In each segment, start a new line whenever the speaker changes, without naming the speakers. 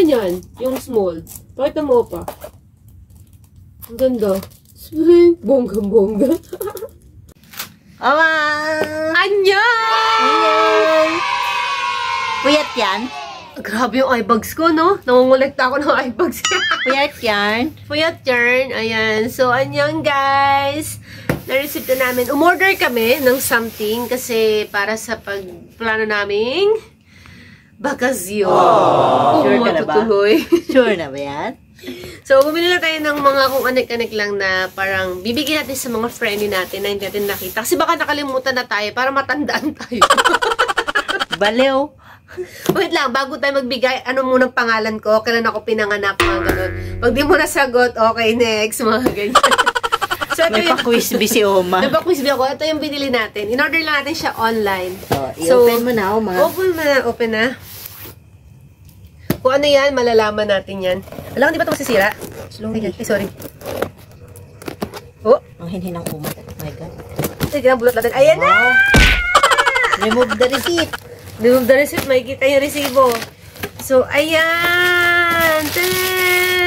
yan? Yung small. Pakita mo pa. Ang ganda. Spring. Bongga-bongga.
Anyan! Puyat yan?
Grabe yung eye bags ko, no? Nangungulekta ako ng eye bags.
Puyat yan?
Puyat yarn. Ayan. So, anyan guys. Na-receive na namin. Umorder kami ng something kasi para sa pagplano naming bakasyon.
Sure ka na ba? Sure na ba yan?
So, bumili na tayo ng mga kung anik-anik lang na parang bibigyan natin sa mga friendly natin na hindi natin nakita. Kasi baka nakalimutan na tayo para matandaan tayo.
Baliw.
Wait lang, bago tayo magbigay, ano munang pangalan ko, kailan ako pinanganak, mga ganun. Pag di mo nasagot, okay, next, mga ganyan. So,
may pa-quiz si Oma.
May pa-quiz ako. Ito yung binili natin. In-order lang natin siya online.
So, i-open mo na, Oma.
Open na. Kung ano yan, malalaman natin yan. Alam, di ba ito masisira? Slowly. Ay, sorry. Oh.
Ang hinhinang Oma. Oh my God.
Sige, bulot natin. Ayan na!
Remove the receipt.
Remove the receipt. Makikita yung resibo. So, ayan!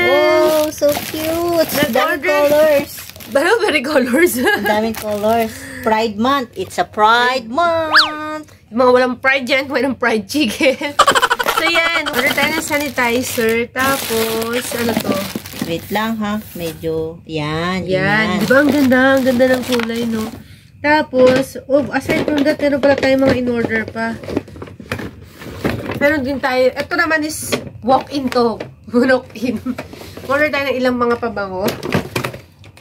Oh, so cute! Daming colors.
Very colors.
Daming colors. Pride month. It's a Pride month.
Yung mga walang pride dyan, walang fried chicken. So, yan. Order tayo ng sanitizer. Tapos, ano to?
Wait lang, ha? Medyo, yan.
Yan. Diba ang ganda? Ang ganda ng kulay, no? Tapos, aside from that, meron pala tayo mga in-order pa. Meron din tayo. Ito naman is walk-in to. Walk-in. Order tayo ng ilang mga pabango.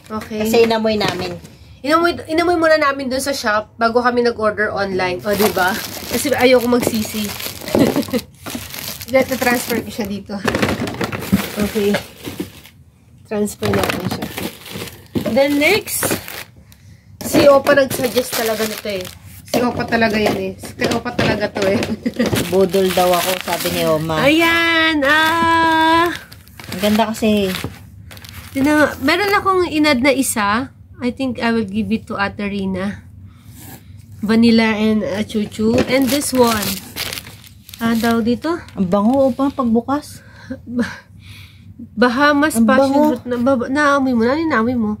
Okay.
Kasi inamoy namin.
Inamoy muna namin dun sa shop bago kami nag-order online. O, diba? Kasi ayoko magsisi. Ito, transfer ko siya dito. Okay. Transfer natin siya. Then, next. Si Opa nag-suggest talaga nito eh. Si Opa talaga yun eh. Si Opa talaga to eh.
Budol daw ako, sabi ni Oma.
Ayan!
Ang ganda kasi.
Meron akong inad na isa. I think I will give it to Atarina. Vanilla and chuchu. And this one. Daw dito?
Ang bango, Opa, pagbukas.
Bahamas
ang
passion fruit. Naamoy mo. Naamoy mo.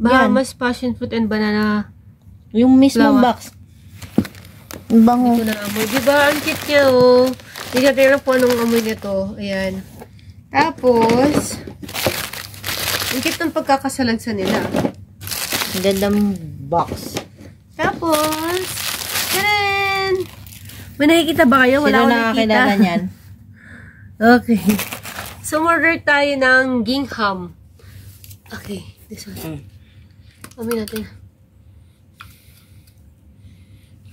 Bahamas passion fruit and banana.
Yung mismong box. Ang bango.
Dito na amoy. Diba? Ang cute niya, oh. Hindi natin lang po anong amoy nito. Ayan. Tapos, ang cute ng pagkakasalansa nila.
Ang gandang box.
Tapos, taran! May nakikita ba kayo? Wala akong nakikita.
Sino nakakilala niyan?
Okay. So, order tayo ng gingham. Okay. This one. Amoy natin.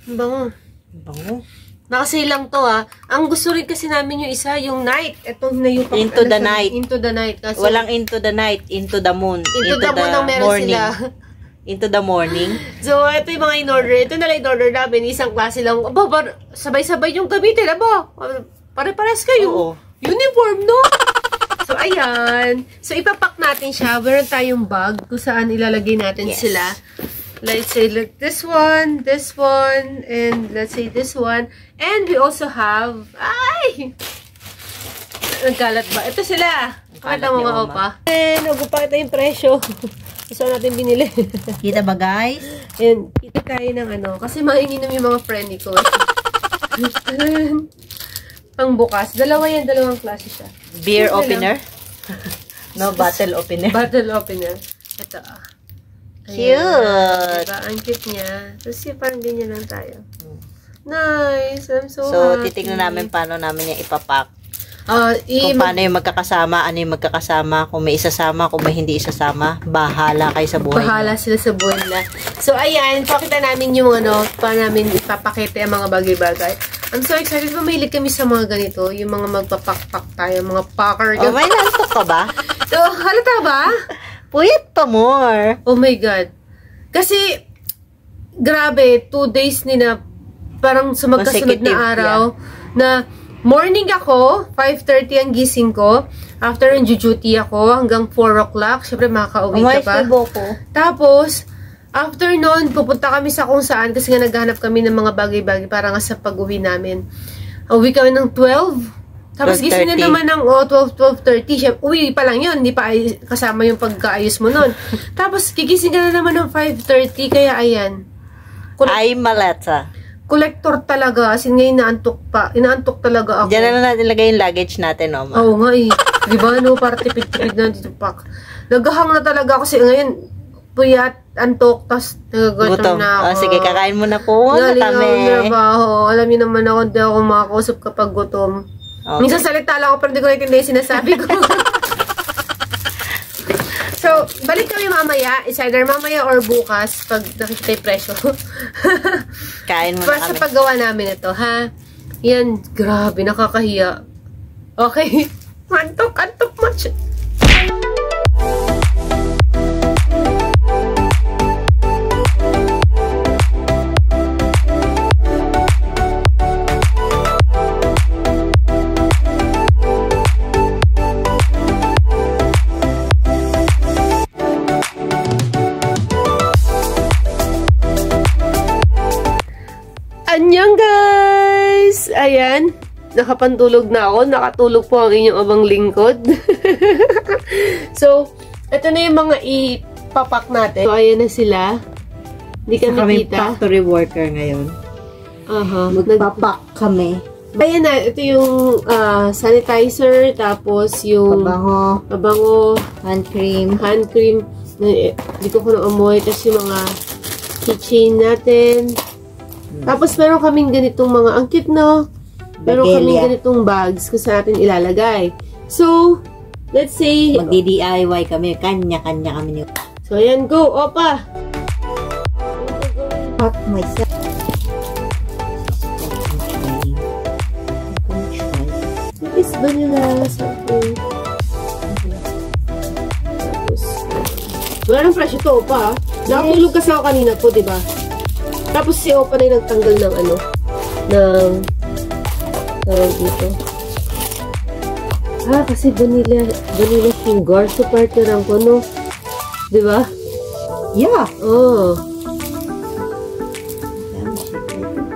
Ang bango.
Bango.
Nakasay lang to Ang gusto rin kasi namin yung isa, yung night. Itong na yung
Into the night.
Into the night. Kasi
walang into the night. Into the moon.
Into the moon ang meron morning. Sila.
Into the morning.
So, ito yung mga in-order. Ito na lang in-order namin. Isang klase lang. Aba, sabay-sabay yung gamitin. Aba, pare-pares kayo.
Oo.
Uniform, no? So, ayan. So, ipapak natin siya. Meron tayong bag kung saan ilalagay natin sila. Let's say like this one, and let's say this one. And we also have, nagkalat ba? Ito sila. Pakita mo mga Opa. And, nagpapakita yung presyo. Saan natin binili?
Kita ba, guys?
Ayan, kita tayo ng ano. Kasi mainginom yung mga friendly ko. Pang bukas. Dalawang klase siya.
Beer opener? No, bottle opener.
Bottle opener. Ito
Cute!
Diba? Ang cute niya. Tapos parang ganyan lang tayo. Nice! I'm so happy.
Titignan namin paano namin yung ipapak.
Kung
paano yung magkakasama, ano yung magkakasama, kung may isasama, kung may hindi isasama, bahala kayo sa buhay.
Bahala sila sa buhay nila. So, ayan, pakita namin yung paano namin ipapakita ang mga bagay-bagay. I'm so excited. Mahilig kami sa mga ganito. Yung mga magpapakpak tayo, mga packer.
Oh, may nantok ka ba?
So, halata ba?
Puyat pa more.
Oh my God. Kasi, grabe, 2 days nila, parang sa magkasunod na araw, na morning ako, 5:30 ang gising ko. After yung duty ako, hanggang 4 o'clock. Siyempre, makaka-uwi ka pa. Tapos, after nun, pupunta kami sa kung saan kasi nga naghahanap kami ng mga bagay-bagay para nga sa pag-uwi namin. Uwi kami ng 12. Tapos gising na naman ng 12:30. Siya, uwi pa lang yun. Hindi pa kasama yung pagkaayos mo nun. Tapos gigising ka na naman ng 5:30. Kaya ayan.
Ay, malata.
Collector talaga. As in, ngayon inaantok pa. Inaantok talaga ako.
Diyan na natin lagay yung luggage natin, no, ma?
Oo nga eh. Di ba, no? Para tipid-tipid na dito pak. Naghahang na talaga ako kasi ngayon, puyat, antok, tas nagagatam na ako.
Oh, sige, kakain mo na po.
Galing ako ng trabaho. Alam niyo naman ako, hindi ako makakausap kapag gutom. Okay. Minsan salita lang ako, pero hindi ko natin yung sinasabi ko. So, balik kami mamaya. It's either mamaya or bukas pag nakikita yung presyo.
Kain mo
para
na kami.
sa paggawa namin ito, ha? Yan, grabe, nakakahiya. Okay. Antok much. Annyeong guys! Ayan, nakapantulog na ako. Nakatulog po ang inyong abang lingkod. So, ito na yung mga ipapak natin. So, ayan na sila. Hindi kami kita.
Factory worker ngayon. Magpapak kami.
Ayan na, ito yung sanitizer, tapos yung pabango, hand cream. Hindi ko amoy, tapos yung mga keychain natin. Tapos meron kaming ganitong mga, ang cute no? Meron kaming ganitong bags kung saan natin ilalagay. So, let's say,
magdi-DIY kami. Kanya-kanya kami niyo.
So, ayan, go, opa!
Pack myself.
What is vanilla something? Tapos, wala nang fresh ito, opa. Nakatulog kasi ako kanina po, diba? Tapos si Opa na yung nagtanggal ng ng tawag dito. Kasi vanilla sugar. So, partneran ko, no? Diba?
Yeah.
Oh.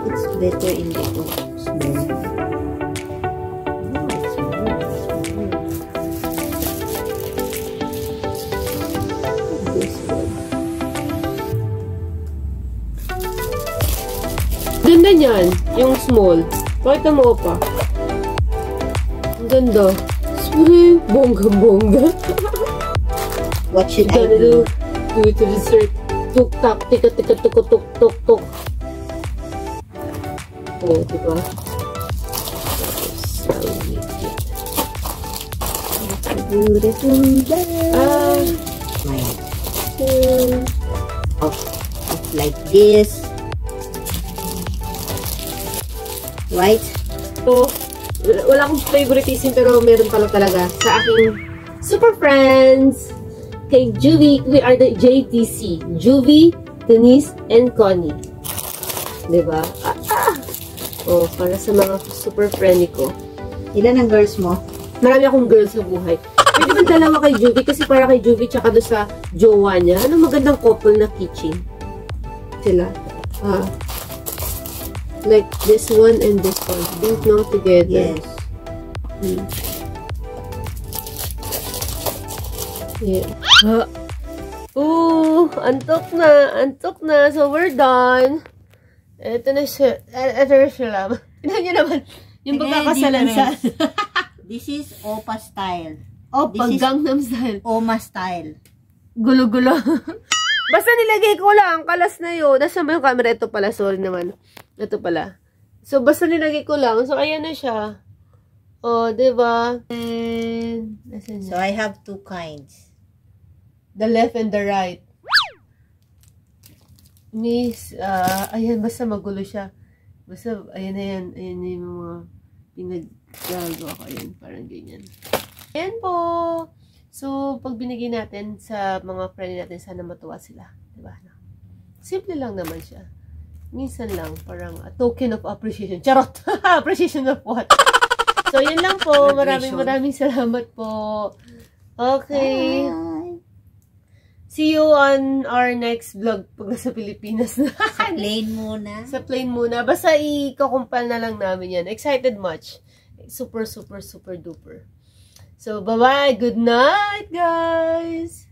It's better in the smell.
Ganda niyan, yung small. Pakita mo, Opa. Ang ganda. Spray, bongga-bongga.
What should I do?
Do it to dessert. Tuk-tak, tika-tika, tuk-tuk-tuk-tuk. Oh, diba?
Beautiful day. It's like this. Right?
So, wala akong favoritism pero meron pala talaga sa aking super friends. Kay Juvie, we are the JTC. Juvie, Denise, and Connie. Diba? Oh, para sa mga super friendly ko.
Ilan ang girls mo?
Marami akong girls sa buhay. Pwede ba dalawa kay Juvie? Kasi para kay Juvie tsaka doon sa jowa niya. Anong magandang couple na kitchen? Sila. Like this one and this one. Think no together.
Yes.
Yeah. Antok na. So, we're done. Ito na siya. Ito na siya lang. Tignan niyo naman. Yung pagkakasalansan.
This is Opa style.
Opa, Gangnam style.
Oma style.
Gulo-gulo. Basta nilagay ko lang. Kalas na yun. Nasa mo yung camera? Ito pala. Sorry naman. Ito pala. So, basta nilagay ko lang. So, ayan na siya. Oh, diba? And,
so, I have two kinds.
The left and the right. Miss, ayan, basta magulo siya. Basta, ayan na yan. Ayan na yung mga pinag-gagawa ko. Ayan, parang ganyan. Ayan po. So, pag binigay natin sa mga friend natin, sana matuwa sila. Diba? Simple lang naman siya. Minsan lang, parang a token of appreciation. Charot! Appreciation of what? So, yun lang po. Maraming salamat po. Okay.
Bye.
See you on our next vlog pag nasa Pilipinas na.
Sa plane muna.
Sa plane muna. Basta i-kukumpal na lang namin yan. Excited much. Super, super, super duper. So, bye-bye. Good night, guys!